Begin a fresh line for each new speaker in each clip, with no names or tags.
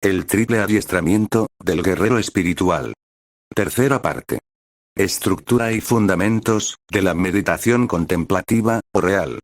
El triple adiestramiento del guerrero espiritual. Tercera parte. Estructura y fundamentos de la meditación contemplativa o real.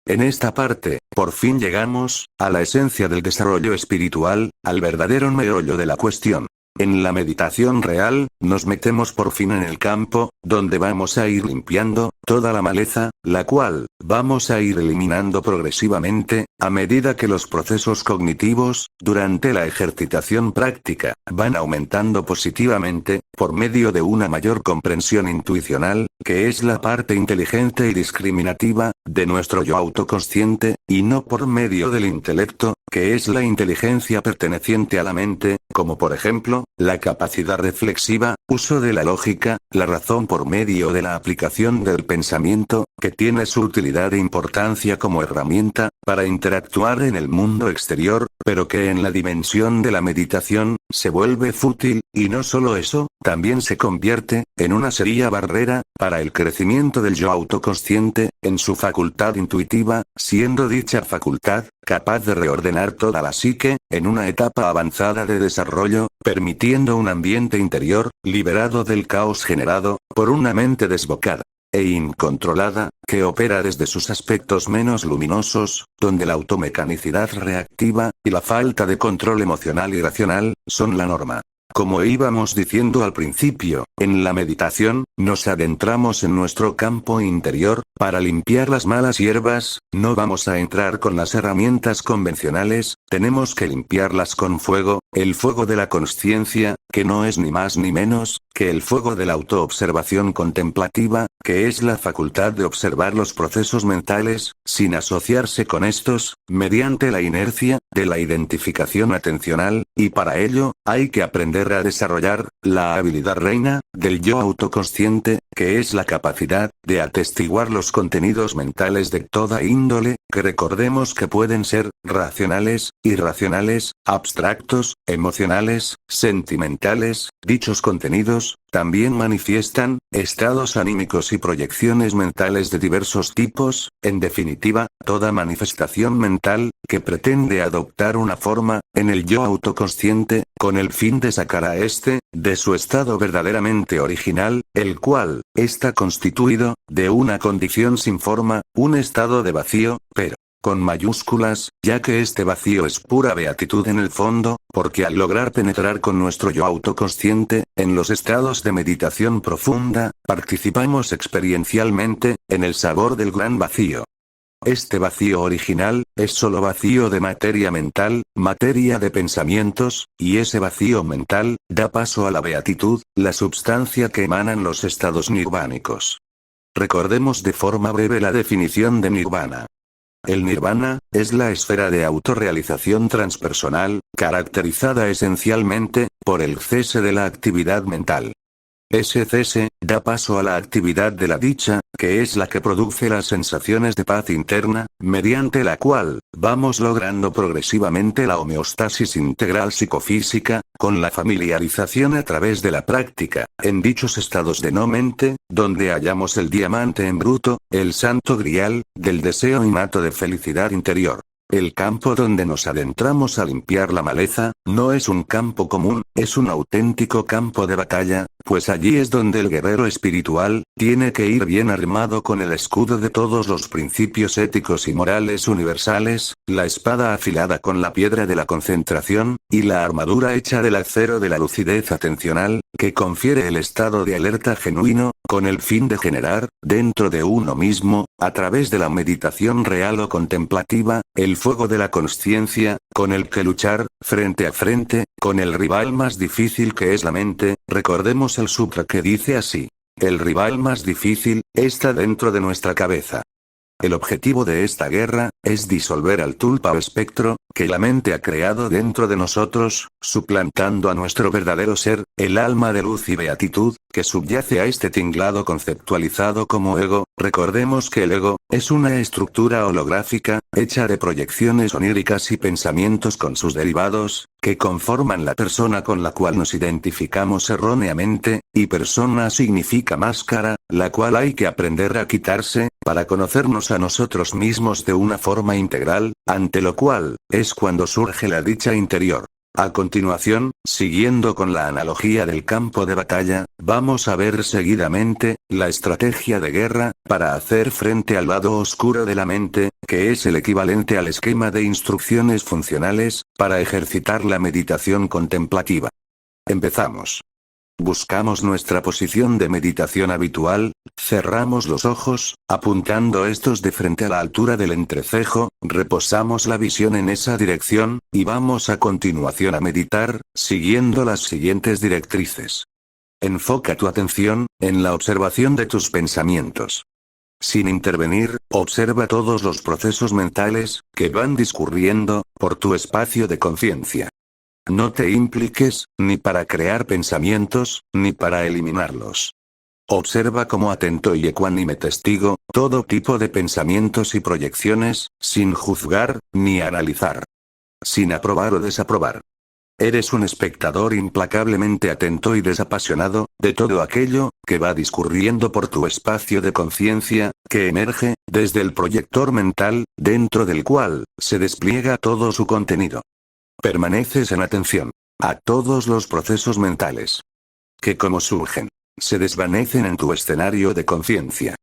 En esta parte, por fin llegamos a la esencia del desarrollo espiritual, al verdadero meollo de la cuestión. En la meditación real, nos metemos por fin en el campo, donde vamos a ir limpiando toda la maleza, la cual vamos a ir eliminando progresivamente, a medida que los procesos cognitivos, durante la ejercitación práctica, van aumentando positivamente, por medio de una mayor comprensión intuicional, que es la parte inteligente y discriminativa, de nuestro yo autoconsciente, y no por medio del intelecto, que es la inteligencia perteneciente a la mente, como por ejemplo, la capacidad reflexiva, uso de la lógica, la razón por medio de la aplicación del pensamiento, que tiene su utilidad e importancia como herramienta, para interactuar en el mundo exterior, pero que en la dimensión de la meditación, se vuelve fútil, y no solo eso, también se convierte, en una seria barrera, para el crecimiento del yo autoconsciente, en su facultad intuitiva, siendo dicha facultad, capaz de reordenar toda la psique, en una etapa avanzada de desarrollo, permitiendo un ambiente interior, liberado del caos generado, por una mente desbocada e incontrolada, que opera desde sus aspectos menos luminosos, donde la automecanicidad reactiva, y la falta de control emocional y racional, son la norma. Como íbamos diciendo al principio, en la meditación, nos adentramos en nuestro campo interior, para limpiar las malas hierbas, no vamos a entrar con las herramientas convencionales, tenemos que limpiarlas con fuego, el fuego de la consciencia, que no es ni más ni menos, que el fuego de la autoobservación contemplativa, que es la facultad de observar los procesos mentales, sin asociarse con estos, mediante la inercia, de la identificación atencional, y para ello, hay que aprender a desarrollar, la habilidad reina, del yo autoconsciente, que es la capacidad, de atestiguar los contenidos mentales de toda índole, que recordemos que pueden ser, racionales, irracionales, abstractos, emocionales, sentimentales, dichos contenidos, también manifiestan, estados anímicos y proyecciones mentales de diversos tipos, en definitiva, toda manifestación mental, que pretende adoptar una forma, en el yo autoconsciente, con el fin de sacar a éste, de su estado verdaderamente original, el cual, está constituido, de una condición sin forma, un estado de vacío, pero con mayúsculas, ya que este vacío es pura beatitud en el fondo, porque al lograr penetrar con nuestro yo autoconsciente, en los estados de meditación profunda, participamos experiencialmente, en el sabor del gran vacío. Este vacío original, es solo vacío de materia mental, materia de pensamientos, y ese vacío mental, da paso a la beatitud, la substancia que emanan los estados nirvánicos. Recordemos de forma breve la definición de nirvana. El nirvana, es la esfera de autorrealización transpersonal, caracterizada esencialmente, por el cese de la actividad mental. Ese cese, da paso a la actividad de la dicha, que es la que produce las sensaciones de paz interna, mediante la cual, vamos logrando progresivamente la homeostasis integral psicofísica, con la familiarización a través de la práctica, en dichos estados de no mente, donde hallamos el diamante en bruto, el santo grial, del deseo innato de felicidad interior. El campo donde nos adentramos a limpiar la maleza, no es un campo común, es un auténtico campo de batalla, pues allí es donde el guerrero espiritual, tiene que ir bien armado con el escudo de todos los principios éticos y morales universales, la espada afilada con la piedra de la concentración, y la armadura hecha del acero de la lucidez atencional, que confiere el estado de alerta genuino, con el fin de generar, dentro de uno mismo, a través de la meditación real o contemplativa, el fuego de la consciencia, con el que luchar, frente a frente, con el rival más difícil que es la mente. Recordemos el sutra que dice así: el rival más difícil, está dentro de nuestra cabeza. El objetivo de esta guerra, es disolver al tulpa o espectro, que la mente ha creado dentro de nosotros, suplantando a nuestro verdadero ser, el alma de luz y beatitud, que subyace a este tinglado conceptualizado como ego. Recordemos que el ego, es una estructura holográfica, hecha de proyecciones oníricas y pensamientos con sus derivados, que conforman la persona con la cual nos identificamos erróneamente, y persona significa máscara, la cual hay que aprender a quitarse, para conocernos a nosotros mismos de una forma integral, ante lo cual, es cuando surge la dicha interior. A continuación, siguiendo con la analogía del campo de batalla, vamos a ver seguidamente, la estrategia de guerra, para hacer frente al lado oscuro de la mente, que es el equivalente al esquema de instrucciones funcionales, para ejercitar la meditación contemplativa. Empezamos. Buscamos nuestra posición de meditación habitual, cerramos los ojos, apuntando estos de frente a la altura del entrecejo, reposamos la visión en esa dirección, y vamos a continuación a meditar, siguiendo las siguientes directrices. Enfoca tu atención, en la observación de tus pensamientos. Sin intervenir, observa todos los procesos mentales, que van discurriendo, por tu espacio de conciencia. No te impliques, ni para crear pensamientos, ni para eliminarlos. Observa como atento y ecuánime testigo, todo tipo de pensamientos y proyecciones, sin juzgar, ni analizar. Sin aprobar o desaprobar. Eres un espectador implacablemente atento y desapasionado, de todo aquello, que va discurriendo por tu espacio de conciencia, que emerge, desde el proyector mental, dentro del cual, se despliega todo su contenido. Permaneces en atención a todos los procesos mentales que como surgen, se desvanecen en tu escenario de conciencia.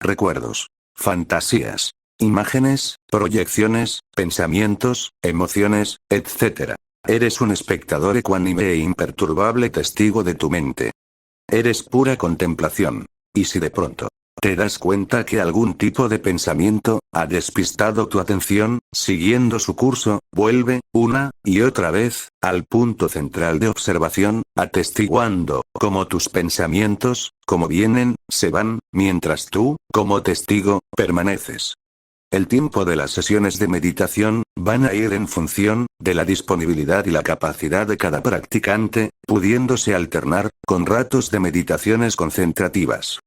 Recuerdos, fantasías, imágenes, proyecciones, pensamientos, emociones, etc. Eres un espectador ecuánime e imperturbable testigo de tu mente. Eres pura contemplación. Y si de pronto te das cuenta que algún tipo de pensamiento ha despistado tu atención, siguiendo su curso, vuelve, una y otra vez, al punto central de observación, atestiguando cómo tus pensamientos, como vienen, se van, mientras tú, como testigo, permaneces. El tiempo de las sesiones de meditación van a ir en función de la disponibilidad y la capacidad de cada practicante, pudiéndose alternar con ratos de meditaciones concentrativas.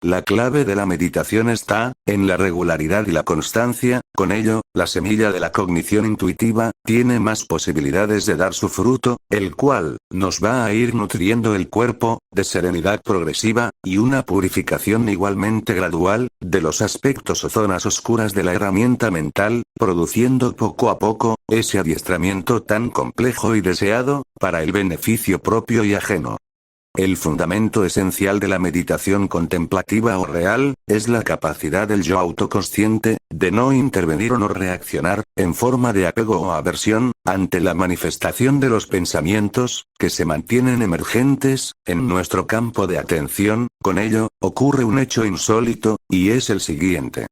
La clave de la meditación está en la regularidad y la constancia, con ello, la semilla de la cognición intuitiva tiene más posibilidades de dar su fruto, el cual nos va a ir nutriendo el cuerpo, de serenidad progresiva, y una purificación igualmente gradual, de los aspectos o zonas oscuras de la herramienta mental, produciendo poco a poco, ese adiestramiento tan complejo y deseado, para el beneficio propio y ajeno. El fundamento esencial de la meditación contemplativa o real, es la capacidad del yo autoconsciente, de no intervenir o no reaccionar, en forma de apego o aversión, ante la manifestación de los pensamientos, que se mantienen emergentes, en nuestro campo de atención. Con ello, ocurre un hecho insólito, y es el siguiente.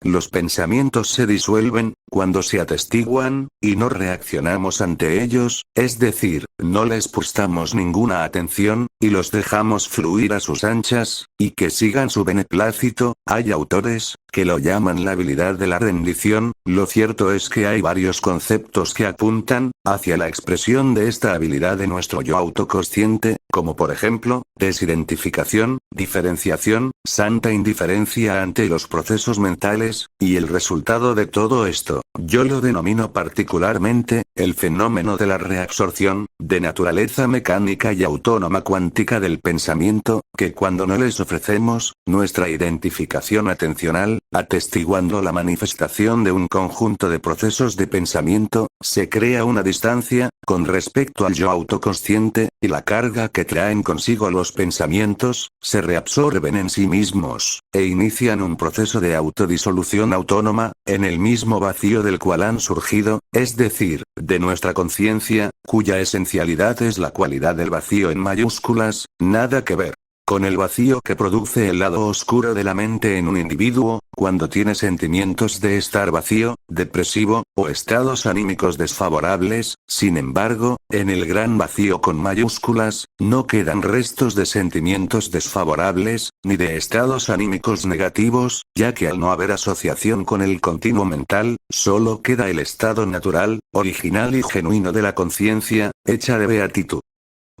Los pensamientos se disuelven, cuando se atestiguan, y no reaccionamos ante ellos, es decir, no les prestamos ninguna atención, y los dejamos fluir a sus anchas, y que sigan su beneplácito. Hay autores, que lo llaman la habilidad de la rendición. Lo cierto es que hay varios conceptos que apuntan hacia la expresión de esta habilidad de nuestro yo autoconsciente, como por ejemplo, desidentificación, diferenciación, santa indiferencia ante los procesos mentales, y el resultado de todo esto, yo lo denomino particularmente, el fenómeno de la reabsorción, de naturaleza mecánica y autónoma cuántica del pensamiento, que cuando no les ofrecemos nuestra identificación atencional, atestiguando la manifestación de un conjunto de procesos de pensamiento, se crea una distancia, con respecto al yo autoconsciente, y la carga que traen consigo los pensamientos, se reabsorben en sí mismos, e inician un proceso de autodisolución autónoma, en el mismo vacío del cual han surgido, es decir, de nuestra conciencia, cuya esencialidad es la cualidad del vacío en mayúsculas, nada que ver con el vacío que produce el lado oscuro de la mente en un individuo, cuando tiene sentimientos de estar vacío, depresivo, o estados anímicos desfavorables. Sin embargo, en el gran vacío con mayúsculas, no quedan restos de sentimientos desfavorables, ni de estados anímicos negativos, ya que al no haber asociación con el continuo mental, solo queda el estado natural, original y genuino de la conciencia, hecha de beatitud.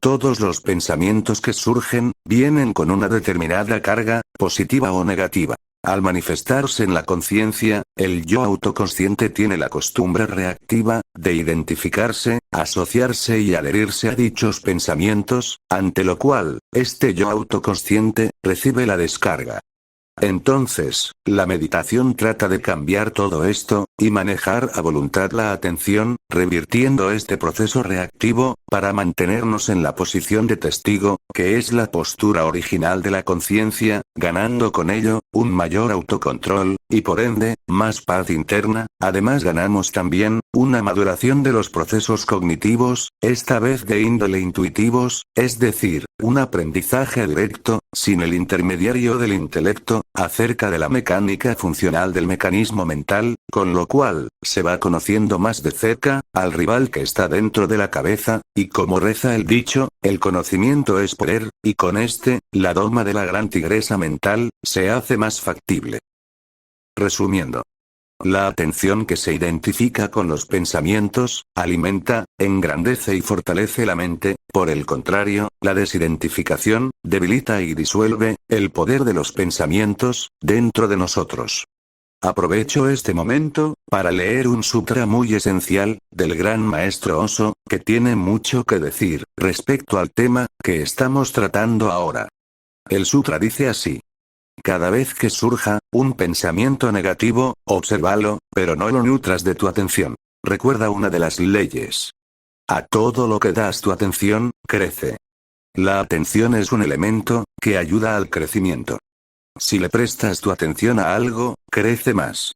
Todos los pensamientos que surgen, vienen con una determinada carga, positiva o negativa. Al manifestarse en la conciencia, el yo autoconsciente tiene la costumbre reactiva, de identificarse, asociarse y adherirse a dichos pensamientos, ante lo cual, este yo autoconsciente, recibe la descarga. Entonces, la meditación trata de cambiar todo esto, y manejar a voluntad la atención, revirtiendo este proceso reactivo, para mantenernos en la posición de testigo, que es la postura original de la conciencia, ganando con ello, un mayor autocontrol, y por ende, más paz interna. Además ganamos también, una maduración de los procesos cognitivos, esta vez de índole intuitivos, es decir, un aprendizaje directo, sin el intermediario del intelecto, acerca de la mecánica funcional del mecanismo mental, con lo cual, se va conociendo más de cerca, al rival que está dentro de la cabeza, y como reza el dicho, el conocimiento es poder, y con este, la doma de la gran tigresa mental, se hace más factible. Resumiendo. La atención que se identifica con los pensamientos, alimenta, engrandece y fortalece la mente; por el contrario, la desidentificación, debilita y disuelve, el poder de los pensamientos, dentro de nosotros. Aprovecho este momento, para leer un sutra muy esencial, del gran maestro Osho, que tiene mucho que decir, respecto al tema, que estamos tratando ahora. El sutra dice así. Cada vez que surja un pensamiento negativo, obsérvalo, pero no lo nutras de tu atención. Recuerda una de las leyes. A todo lo que das tu atención, crece. La atención es un elemento que ayuda al crecimiento. Si le prestas tu atención a algo, crece más.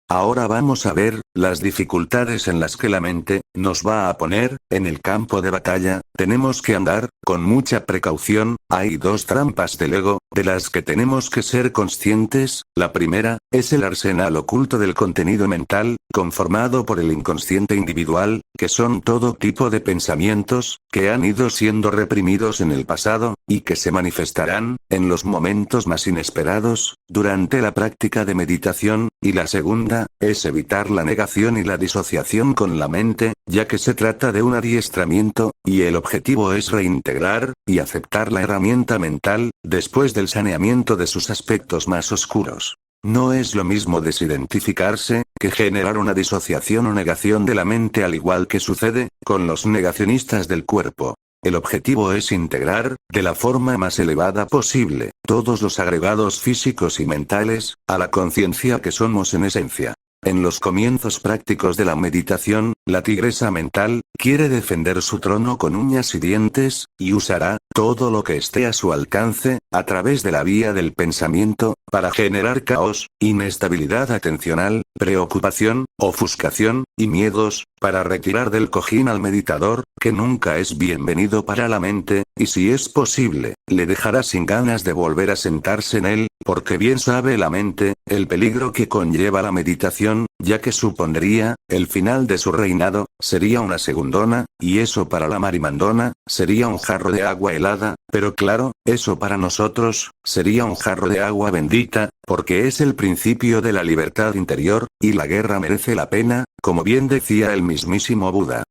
Ahora vamos a ver las dificultades en las que la mente nos va a poner. En el campo de batalla, tenemos que andar con mucha precaución. Hay dos trampas del ego, de las que tenemos que ser conscientes. La primera, es el arsenal oculto del contenido mental, conformado por el inconsciente individual, que son todo tipo de pensamientos, que han ido siendo reprimidos en el pasado, y que se manifestarán, en los momentos más inesperados, durante la práctica de meditación. Y la segunda, es evitar la negación y la disociación con la mente, ya que se trata de un adiestramiento, y el objetivo es reintegrar, y aceptar la herramienta mental, después del saneamiento de sus aspectos más oscuros. No es lo mismo desidentificarse, que generar una disociación o negación de la mente, al igual que sucede con los negacionistas del cuerpo. El objetivo es integrar, de la forma más elevada posible, todos los agregados físicos y mentales, a la conciencia que somos en esencia. En los comienzos prácticos de la meditación, la tigresa mental quiere defender su trono con uñas y dientes, y usará todo lo que esté a su alcance, a través de la vía del pensamiento, para generar caos, inestabilidad atencional, preocupación, ofuscación, y miedos, para retirar del cojín al meditador, que nunca es bienvenido para la mente, y si es posible, le dejará sin ganas de volver a sentarse en él, porque bien sabe la mente, el peligro que conlleva la meditación, ya que supondría, el final de su reinado, sería una segundona, y eso para la marimandona, sería un jarro de agua helada, pero claro, eso para nosotros, sería un jarro de agua bendita, porque es el principio de la libertad interior, y la guerra merece la pena, como bien decía el mismísimo Buda.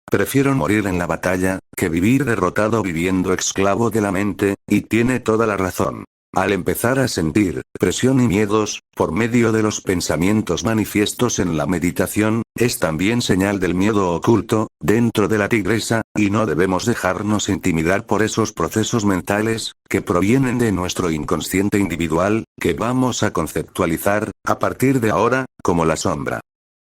Prefiero morir en la batalla, que vivir derrotado viviendo esclavo de la mente, y tiene toda la razón. Al empezar a sentir presión y miedos, por medio de los pensamientos manifiestos en la meditación, es también señal del miedo oculto, dentro de la tigresa, y no debemos dejarnos intimidar por esos procesos mentales, que provienen de nuestro inconsciente individual, que vamos a conceptualizar, a partir de ahora, como la sombra.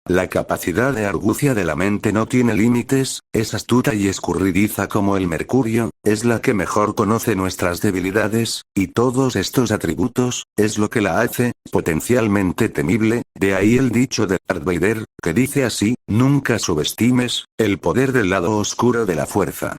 La capacidad de argucia de la mente no tiene límites, es astuta y escurridiza como el mercurio, es la que mejor conoce nuestras debilidades, y todos estos atributos, es lo que la hace, potencialmente temible. De ahí el dicho de Darth Vader, que dice así, nunca subestimes el poder del lado oscuro de la fuerza.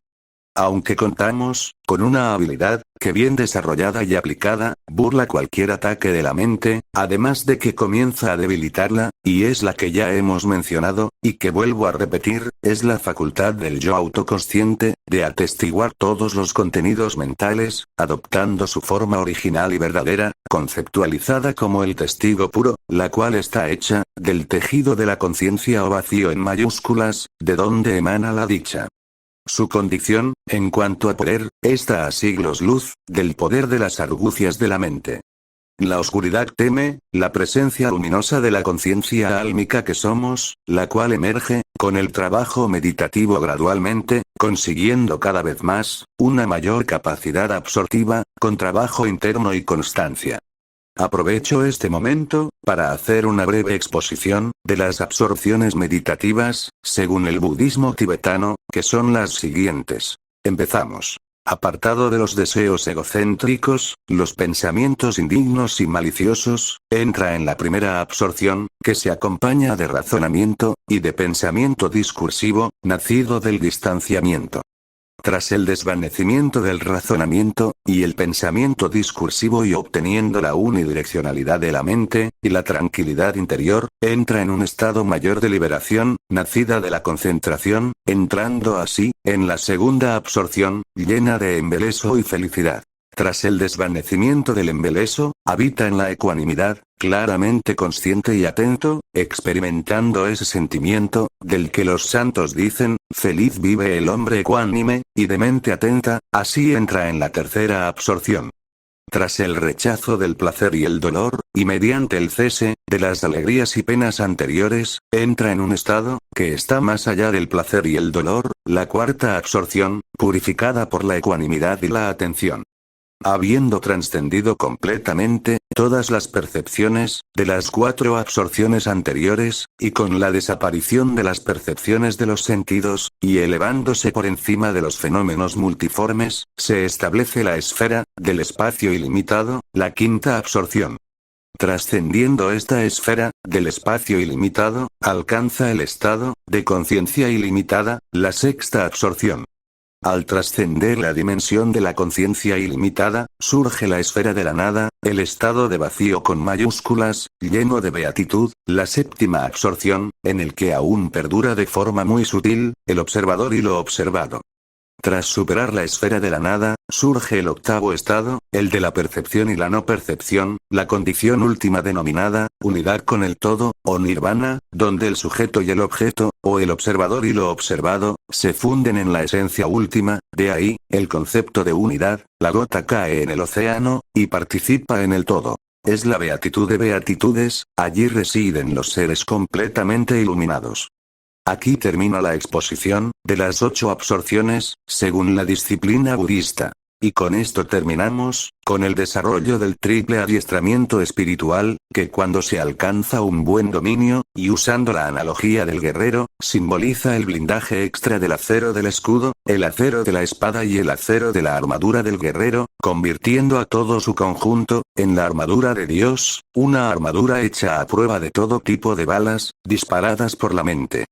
Aunque contamos con una habilidad que bien desarrollada y aplicada, burla cualquier ataque de la mente, además de que comienza a debilitarla, y es la que ya hemos mencionado, y que vuelvo a repetir, es la facultad del yo autoconsciente, de atestiguar todos los contenidos mentales, adoptando su forma original y verdadera, conceptualizada como el testigo puro, la cual está hecha del tejido de la conciencia o vacío en mayúsculas, de donde emana la dicha. Su condición, en cuanto a poder, está a siglos luz, del poder de las argucias de la mente. La oscuridad teme la presencia luminosa de la conciencia álmica que somos, la cual emerge, con el trabajo meditativo gradualmente, consiguiendo cada vez más, una mayor capacidad absortiva, con trabajo interno y constancia. Aprovecho este momento, para hacer una breve exposición, de las absorciones meditativas, según el budismo tibetano, que son las siguientes. Empezamos. Apartado de los deseos egocéntricos, los pensamientos indignos y maliciosos, entra en la primera absorción, que se acompaña de razonamiento, y de pensamiento discursivo, nacido del distanciamiento. Tras el desvanecimiento del razonamiento, y el pensamiento discursivo y obteniendo la unidireccionalidad de la mente, y la tranquilidad interior, entra en un estado mayor de liberación, nacida de la concentración, entrando así, en la segunda absorción, llena de embeleso y felicidad. Tras el desvanecimiento del embeleso, habita en la ecuanimidad, claramente consciente y atento, experimentando ese sentimiento, del que los santos dicen, feliz vive el hombre ecuánime, y de mente atenta, así entra en la tercera absorción. Tras el rechazo del placer y el dolor, y mediante el cese, de las alegrías y penas anteriores, entra en un estado, que está más allá del placer y el dolor, la cuarta absorción, purificada por la ecuanimidad y la atención. Habiendo trascendido completamente, todas las percepciones, de las 4 absorciones anteriores, y con la desaparición de las percepciones de los sentidos, y elevándose por encima de los fenómenos multiformes, se establece la esfera, del espacio ilimitado, la quinta absorción. Trascendiendo esta esfera, del espacio ilimitado, alcanza el estado, de conciencia ilimitada, la sexta absorción. Al trascender la dimensión de la conciencia ilimitada, surge la esfera de la nada, el estado de vacío con mayúsculas, lleno de beatitud, la séptima absorción, en el que aún perdura de forma muy sutil, el observador y lo observado. Tras superar la esfera de la nada, surge el octavo estado, el de la percepción y la no percepción, la condición última denominada, unidad con el todo, o nirvana, donde el sujeto y el objeto, o el observador y lo observado, se funden en la esencia última, de ahí, el concepto de unidad, la gota cae en el océano, y participa en el todo. Es la beatitud de beatitudes, allí residen los seres completamente iluminados. Aquí termina la exposición, de las 8 absorciones, según la disciplina budista. Y con esto terminamos, con el desarrollo del triple adiestramiento espiritual, que cuando se alcanza un buen dominio, y usando la analogía del guerrero, simboliza el blindaje extra del acero del escudo, el acero de la espada y el acero de la armadura del guerrero, convirtiendo a todo su conjunto, en la armadura de Dios, una armadura hecha a prueba de todo tipo de balas, disparadas por la mente.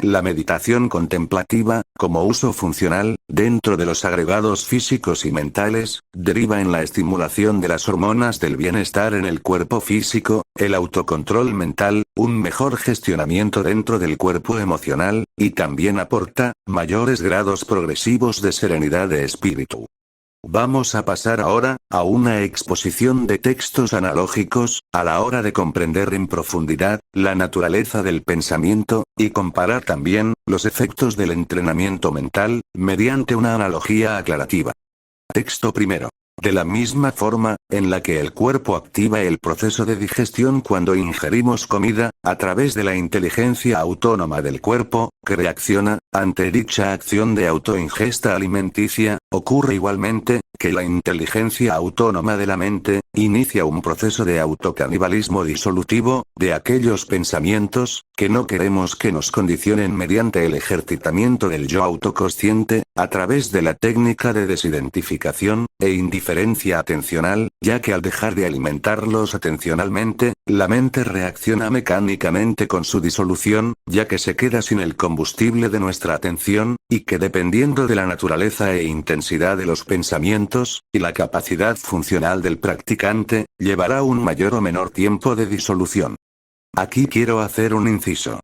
La meditación contemplativa, como uso funcional, dentro de los agregados físicos y mentales, deriva en la estimulación de las hormonas del bienestar en el cuerpo físico, el autocontrol mental, un mejor gestionamiento dentro del cuerpo emocional, y también aporta, mayores grados progresivos de serenidad de espíritu. Vamos a pasar ahora, a una exposición de textos analógicos, a la hora de comprender en profundidad, la naturaleza del pensamiento, y comparar también, los efectos del entrenamiento mental, mediante una analogía aclarativa. Texto primero. De la misma forma, en la que el cuerpo activa el proceso de digestión cuando ingerimos comida, a través de la inteligencia autónoma del cuerpo, que reacciona, ante dicha acción de autoingesta alimenticia, ocurre igualmente, que la inteligencia autónoma de la mente, inicia un proceso de autocanibalismo disolutivo, de aquellos pensamientos, que no queremos que nos condicionen mediante el ejercitamiento del yo autoconsciente, a través de la técnica de desidentificación, e indiferencia atencional, ya que al dejar de alimentarlos atencionalmente, la mente reacciona mecánicamente con su disolución, ya que se queda sin el combustible de nuestra atención, y que dependiendo de la naturaleza e intensidad de los pensamientos, y la capacidad funcional del practicante, llevará un mayor o menor tiempo de disolución. Aquí quiero hacer un inciso.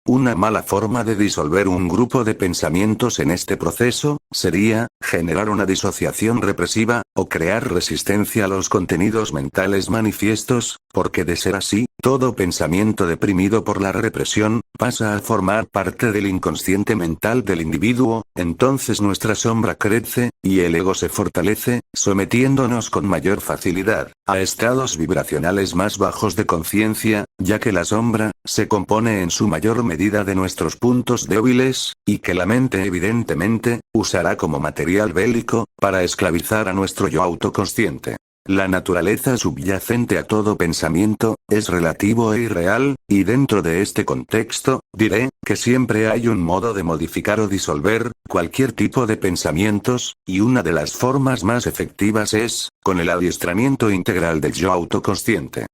Una mala forma de disolver un grupo de pensamientos en este proceso, sería, generar una disociación represiva, o crear resistencia a los contenidos mentales manifiestos, porque de ser así, todo pensamiento deprimido por la represión, pasa a formar parte del inconsciente mental del individuo, entonces nuestra sombra crece, y el ego se fortalece, sometiéndonos con mayor facilidad, a estados vibracionales más bajos de conciencia, ya que la sombra, se compone en su mayor medida de nuestros puntos débiles, y que la mente evidentemente, usará como material bélico, para esclavizar a nuestro yo autoconsciente. La naturaleza subyacente a todo pensamiento, es relativo e irreal, y dentro de este contexto, diré, que siempre hay un modo de modificar o disolver, cualquier tipo de pensamientos, y una de las formas más efectivas es, con el adiestramiento integral del yo autoconsciente.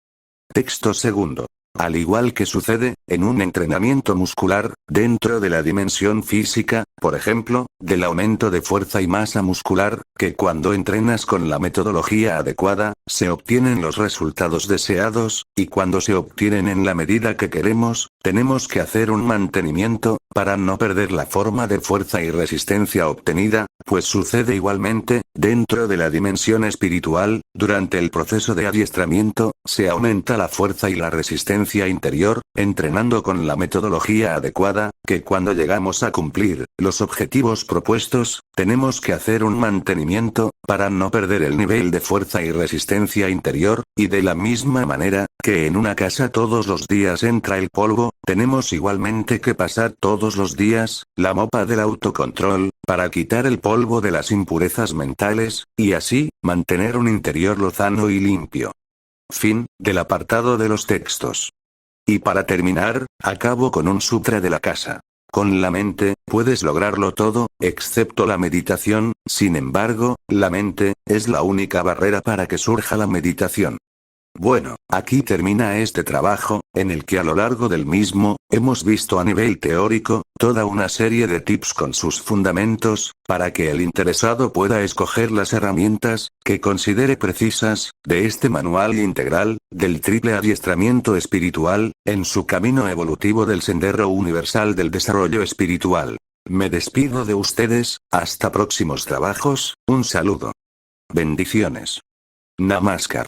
Texto segundo. Al igual que sucede, en un entrenamiento muscular, dentro de la dimensión física, por ejemplo, del aumento de fuerza y masa muscular, que cuando entrenas con la metodología adecuada, se obtienen los resultados deseados, y cuando se obtienen en la medida que queremos, tenemos que hacer un mantenimiento, para no perder la forma de fuerza y resistencia obtenida, pues sucede igualmente, dentro de la dimensión espiritual, durante el proceso de adiestramiento, se aumenta la fuerza y la resistencia interior, entrenando con la metodología adecuada, que cuando llegamos a cumplir los objetivos propuestos, tenemos que hacer un mantenimiento, para no perder el nivel de fuerza y resistencia interior, y de la misma manera, que en una casa todos los días entra el polvo, tenemos igualmente que pasar todos los días, la mopa del autocontrol, para quitar el polvo de las impurezas mentales, y así, mantener un interior lozano y limpio. Fin, del apartado de los textos. Y para terminar, acabo con un sutra de la casa. Con la mente, puedes lograrlo todo, excepto la meditación, sin embargo, la mente, es la única barrera para que surja la meditación. Bueno, aquí termina este trabajo, en el que a lo largo del mismo, hemos visto a nivel teórico, toda una serie de tips con sus fundamentos, para que el interesado pueda escoger las herramientas, que considere precisas, de este manual integral, del triple adiestramiento espiritual, en su camino evolutivo del sendero universal del desarrollo espiritual. Me despido de ustedes, hasta próximos trabajos, un saludo. Bendiciones. Namaskar.